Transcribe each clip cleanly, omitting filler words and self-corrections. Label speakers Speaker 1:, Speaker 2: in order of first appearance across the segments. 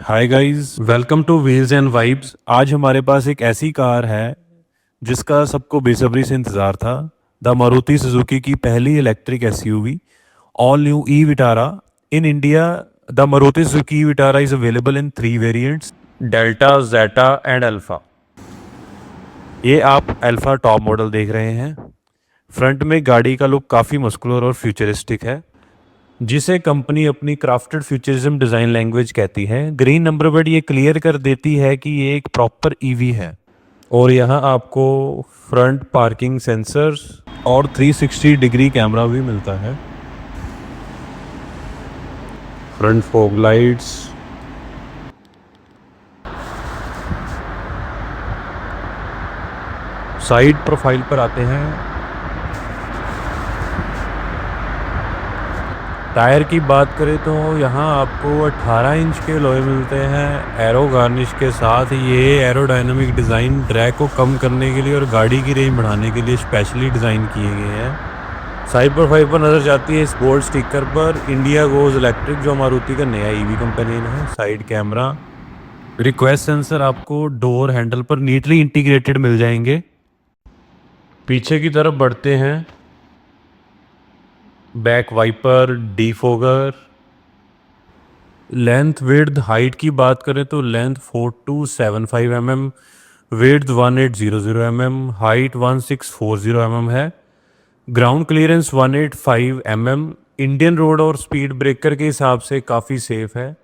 Speaker 1: Hi guys, welcome two wheels and vibes. आज हमारे पास एक ऐसी कार है जिसका सबको बेसब्री से इंतज़ार था। द मारुति सुजुकी की पहली electric SUV, all new e Vitara. In India the Maruti Suzuki e Vitara is available in 3 variants, Delta, Zeta and Alpha. ये आप अल्फा टॉप मॉडल देख रहे हैं। फ्रंट में गाड़ी का लुक काफ़ी मस्कुलर और फ्यूचरिस्टिक है, जिसे कंपनी अपनी क्राफ्टेड फ्यूचरिज्म डिज़ाइन लैंग्वेज कहती है। ग्रीन नंबर प्लेट ये क्लियर कर देती है कि ये एक प्रॉपर ईवी है। और यहाँ आपको फ्रंट पार्किंग सेंसर्स और 360 डिग्री कैमरा भी मिलता है। Front fog lights, side profile पर आते हैं। टायर की बात करें तो यहाँ आपको 18 इंच के लोहे मिलते हैं एरो गार्निश के साथ। ये एरोडायनामिक डिज़ाइन ड्रैग को कम करने के लिए और गाड़ी की रेंज बढ़ाने के लिए स्पेशली डिज़ाइन किए गए हैं। साइड प्रोफाइल पर नज़र जाती है इस बोल्ड स्टिकर पर इंडिया गोज इलेक्ट्रिक, जो मारुति का नया ईवी कंपेनियन है। साइड कैमरा, रिक्वेस्ट सेंसर आपको डोर हैंडल पर नीटली इंटीग्रेटेड मिल जाएंगे। पीछे की तरफ बढ़ते हैं। Back wiper, defogger, length width height की बात करें तो length 4275 mm, width 1800 mm, height 1640 mm है। Ground clearance 185 mm, Indian road और स्पीड ब्रेकर के हिसाब से काफ़ी सेफ है।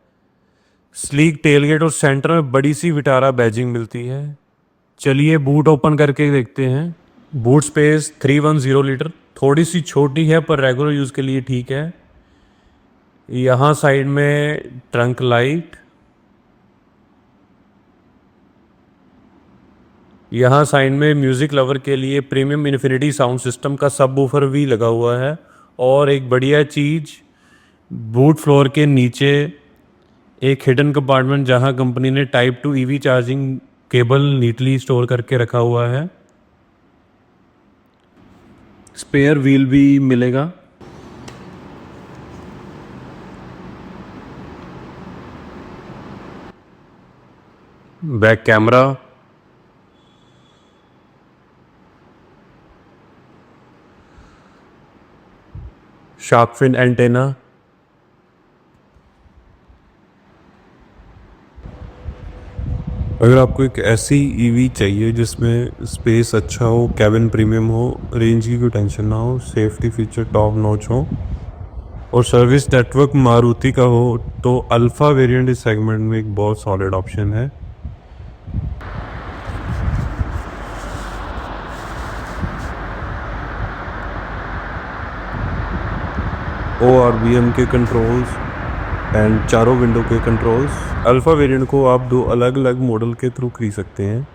Speaker 1: स्लीक टेलगेट और सेंटर में बड़ी सी विटारा बैजिंग मिलती है। चलिए बूट ओपन करके देखते हैं। बूट स्पेस 310 लीटर, थोड़ी सी छोटी है पर रेगुलर यूज़ के लिए ठीक है। यहाँ साइड में ट्रंक लाइट, यहाँ साइड में म्यूज़िक लवर के लिए प्रीमियम इन्फिनिटी साउंड सिस्टम का सब वूफर भी लगा हुआ है। और एक बढ़िया चीज़, बूट फ्लोर के नीचे एक हिडन कंपार्टमेंट जहाँ कंपनी ने type 2 EV charging cable neatly store करके रखा हुआ है। स्पेयर व्हील भी मिलेगा। Back camera, shark fin antenna, अगर आपको एक ऐसी ईवी चाहिए जिसमें स्पेस अच्छा हो, कैबिन प्रीमियम हो, रेंज की कोई टेंशन ना हो, सेफ्टी फीचर टॉप नॉच हो और सर्विस नेटवर्क मारुति का हो, तो अल्फा वेरिएंट इस सेगमेंट में एक बहुत सॉलिड ऑप्शन है। ORVM के कंट्रोल्स एंड चारों विंडो के कंट्रोल्स। अल्फा वेरिएंट को आप 2 अलग अलग मॉडल के थ्रू खरीद सकते हैं।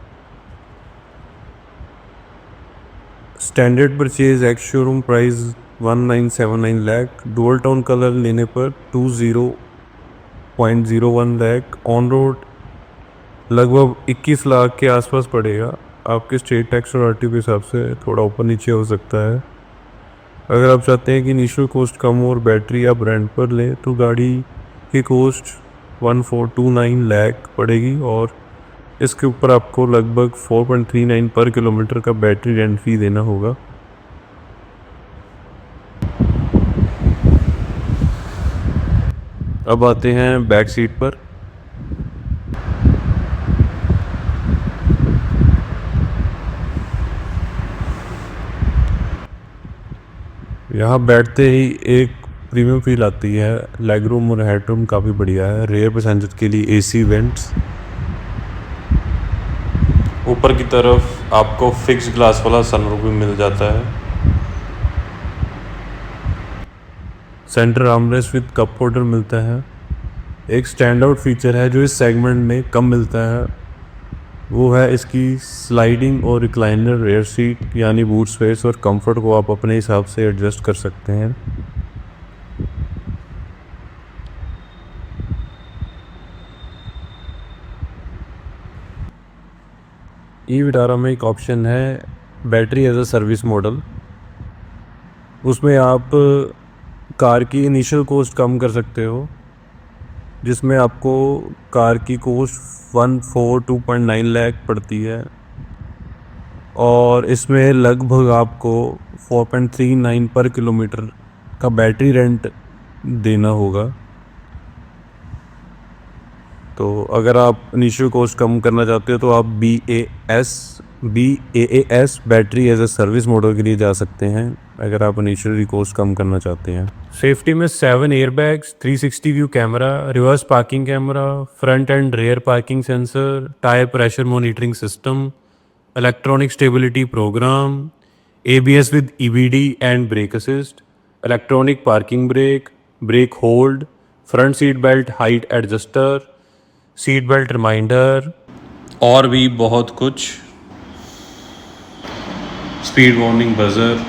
Speaker 1: Standard purchase ex showroom price 1979 lakh, dual tone colour लेने पर 20.01 लाख, ऑन रोड लगभग 21 लाख के आसपास पड़ेगा। आपके स्टेट टैक्स और आरटीओ के हिसाब से थोड़ा ऊपर नीचे हो सकता है। अगर आप चाहते हैं कि इनिशियल कॉस्ट कम हो और बैटरी आप रेंट पर लें तो गाड़ी की कॉस्ट 1429 लाख पड़ेगी और इसके ऊपर आपको लगभग 4.39 पर किलोमीटर का बैटरी रेंट फी देना होगा। अब आते हैं बैक सीट पर। यहाँ बैठते ही एक प्रीमियम फील आती है। लेग रूम और हेड रूम काफ़ी बढ़िया है। रेयर पैसेंजर के लिए एसी वेंट्स। ऊपर की तरफ आपको फिक्स ग्लास वाला सनरूफ भी मिल जाता है। Centre armrest with cup holder मिलता है। एक स्टैंड आउट फीचर है जो इस सेगमेंट में कम मिलता है, वो है इसकी स्लाइडिंग और रिक्लाइनर रेयर सीट, यानी बूट स्पेस और कंफर्ट को आप अपने हिसाब से एडजस्ट कर सकते हैं। ई विटारा में एक ऑप्शन है battery as a service model. उसमें आप कार की इनिशियल कॉस्ट कम कर सकते हो जिसमें आपको कार की कॉस्ट 142.9 लाख पड़ती है और इसमें लगभग आपको 4.39 पर किलोमीटर का बैटरी रेंट देना होगा। तो अगर आप इनिशियल कॉस्ट कम करना चाहते हो तो आप BAAS battery as a service model के लिए जा सकते हैं अगर आप इनिशियल कॉस्ट कम करना चाहते हैं। सेफ्टी में 7 airbags, 360 view camera, reverse parking camera, front and rear parking sensor, tyre pressure monitoring system, electronic stability programme, ABS with EBD and brake assist, electronic parking brake, brake hold, front seat belt height adjuster, seat belt reminder और भी बहुत कुछ, speed warning buzzer.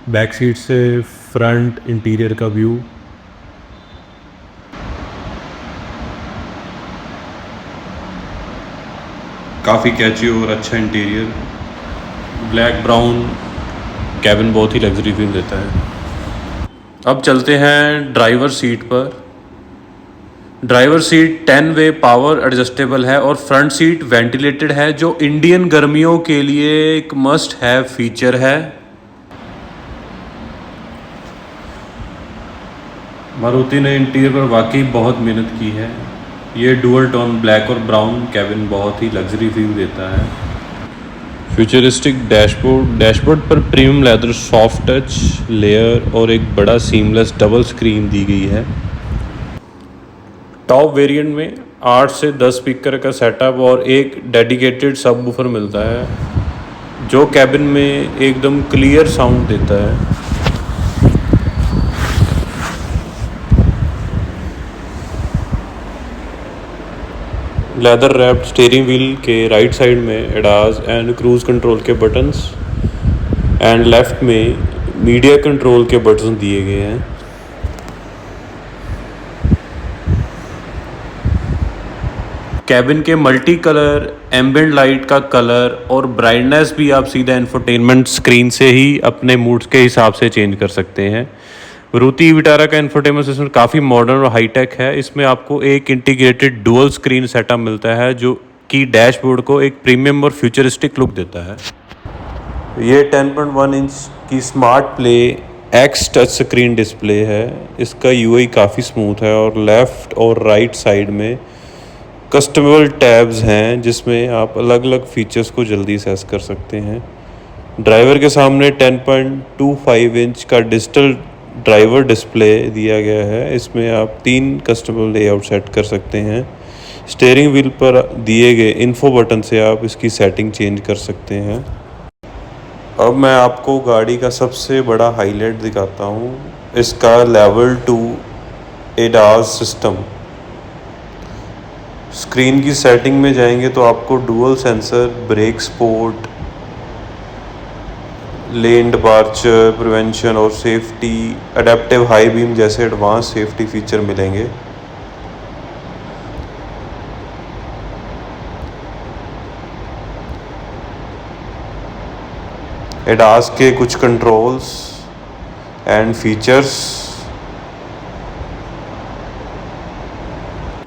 Speaker 1: Back seat से front interior का view, काफ़ी catchy और अच्छा interior, black brown cabin बहुत ही लग्जरी फील देता है। अब चलते हैं ड्राइवर सीट पर। ड्राइवर सीट 10 वे पावर एडजस्टेबल है और फ्रंट सीट वेंटिलेटेड है, जो इंडियन गर्मियों के लिए एक मस्ट हैव फीचर है। मारुति ने इंटीरियर पर वाकई बहुत मेहनत की है। ये डुअल टोन ब्लैक और ब्राउन कैबिन बहुत ही लग्जरी फील देता है। फ्यूचरिस्टिक डैशबोर्ड पर premium leather soft touch layer और एक बड़ा सीमलेस डबल स्क्रीन दी गई है। टॉप वेरिएंट में 8 से 10 स्पीकर का सेटअप और एक डेडिकेटेड सबवूफर मिलता है जो कैबिन में एकदम क्लियर साउंड देता है। लेदर रैप्ड स्टीयरिंग व्हील के राइट साइड में एडास एंड क्रूज कंट्रोल के बटन्स एंड लेफ्ट में मीडिया कंट्रोल के बटन्स दिए गए हैं। कैबिन के मल्टी कलर एम्बिएंट लाइट का कलर और ब्राइटनेस भी आप सीधा इंफोटेनमेंट स्क्रीन से ही अपने मूड्स के हिसाब से चेंज कर सकते हैं। मारुति विटारा का इंफोटेनमेंट सिस्टम काफ़ी मॉडर्न और हाईटेक है। इसमें आपको एक इंटीग्रेटेड डुअल स्क्रीन सेटअप मिलता है जो कि डैशबोर्ड को एक प्रीमियम और फ्यूचरिस्टिक लुक देता है। ये 10.1 इंच की smart play x touch screen display है। इसका यूआई काफ़ी स्मूथ है और लेफ़्ट और राइट साइड में कस्टमेबल टैब्स हैं जिसमें आप अलग अलग फीचर्स को जल्दी एक्सेस कर सकते हैं। ड्राइवर के सामने 10.25 इंच का डिजिटल ड्राइवर डिस्प्ले दिया गया है। इसमें आप 3 कस्टमर लेआउट सेट कर सकते हैं। स्टीयरिंग व्हील पर दिए गए इन्फो बटन से आप इसकी सेटिंग चेंज कर सकते हैं। अब मैं आपको गाड़ी का सबसे बड़ा हाईलाइट दिखाता हूँ, इसका लेवल 2 एडास सिस्टम। स्क्रीन की सेटिंग में जाएंगे तो आपको dual sensor, brake support, lane departure prevention और सेफ्टी, अडेप्टिव हाई बीम जैसे एडवांस सेफ्टी फीचर मिलेंगे। एडास के कुछ controls and features,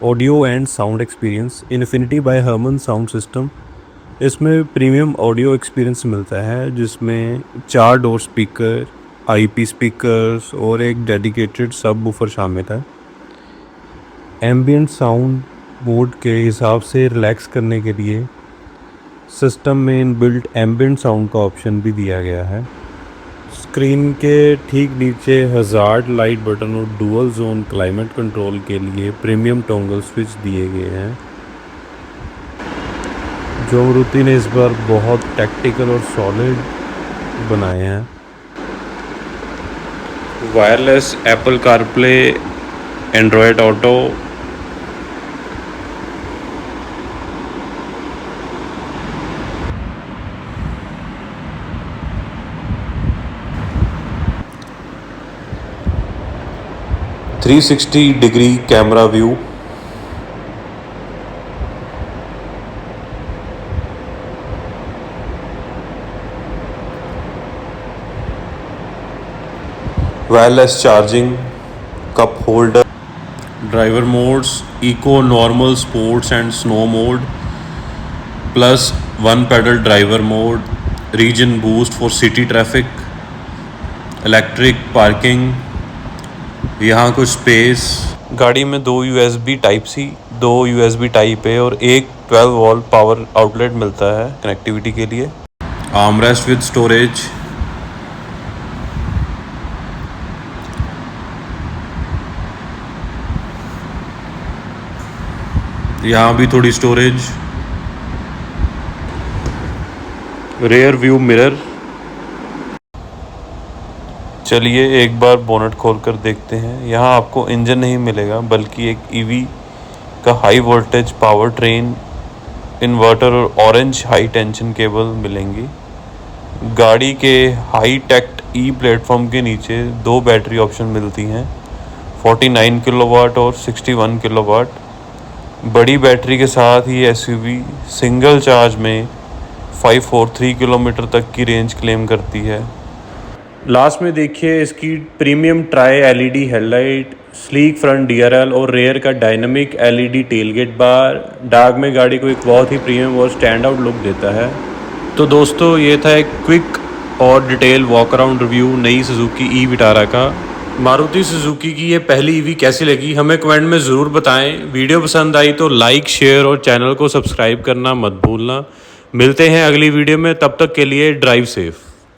Speaker 1: audio and sound experience, Infinity by Harman sound system. इसमें प्रीमियम ऑडियो एक्सपीरियंस मिलता है जिसमें 4 डोर स्पीकर, IP स्पीकर्स और एक डेडिकेटेड सबवूफर शामिल है। एम्बिएंट साउंड मोड के हिसाब से रिलैक्स करने के लिए सिस्टम में इनबिल्ट एम्बिएंट साउंड का ऑप्शन भी दिया गया है। स्क्रीन के ठीक नीचे हज़ार्ड लाइट बटन और डुअल जोन क्लाइमेट कंट्रोल के लिए प्रीमियम टॉगल स्विच दिए गए हैं जो मारुति ने इस बार बहुत टैक्टिकल और सॉलिड बनाए हैं। Wireless Apple CarPlay, Android auto, (360 degree camera view), wireless charging, cup holder, driver modes, eco, normal, sports and snow mode, plus 1 paddle driver mode, regen boost for city traffic, electric parking, यहाँ कुछ space. गाड़ी में 2 USB type C, 2 USB type A और एक 12 volt power outlet मिलता है connectivity के लिए। आर्मरेस्ट विद स्टोरेज, यहाँ भी थोड़ी स्टोरेज, रेयर व्यू मिरर। चलिए एक बार बोनट खोलकर देखते हैं। यहाँ आपको इंजन नहीं मिलेगा बल्कि एक EV का high voltage power train, inverter और ऑरेंज हाई टेंशन केबल मिलेंगी। गाड़ी के हाई टेक्ट ई प्लेटफॉर्म के नीचे 2 बैटरी ऑप्शन मिलती हैं, 49 किलोवाट और 61 किलोवाट। बड़ी बैटरी के साथ ही SUV सिंगल चार्ज में 543 किलोमीटर तक की रेंज क्लेम करती है। लास्ट में देखिए इसकी premium try LED headlight, sleek front DRL और रेयर का डायनामिक LED टेलगेट बार डार्क में गाड़ी को एक बहुत ही प्रीमियम और स्टैंड आउट लुक देता है। तो दोस्तों ये था एक क्विक और डिटेल वॉक अराउंड रिव्यू नई सुजुकी ई विटारा का। मारुति सुजुकी की ये पहली EV कैसी लगी हमें कमेंट में ज़रूर बताएं। वीडियो पसंद आई तो लाइक, शेयर और चैनल को सब्सक्राइब करना मत भूलना। मिलते हैं अगली वीडियो में, तब तक के लिए ड्राइव सेफ।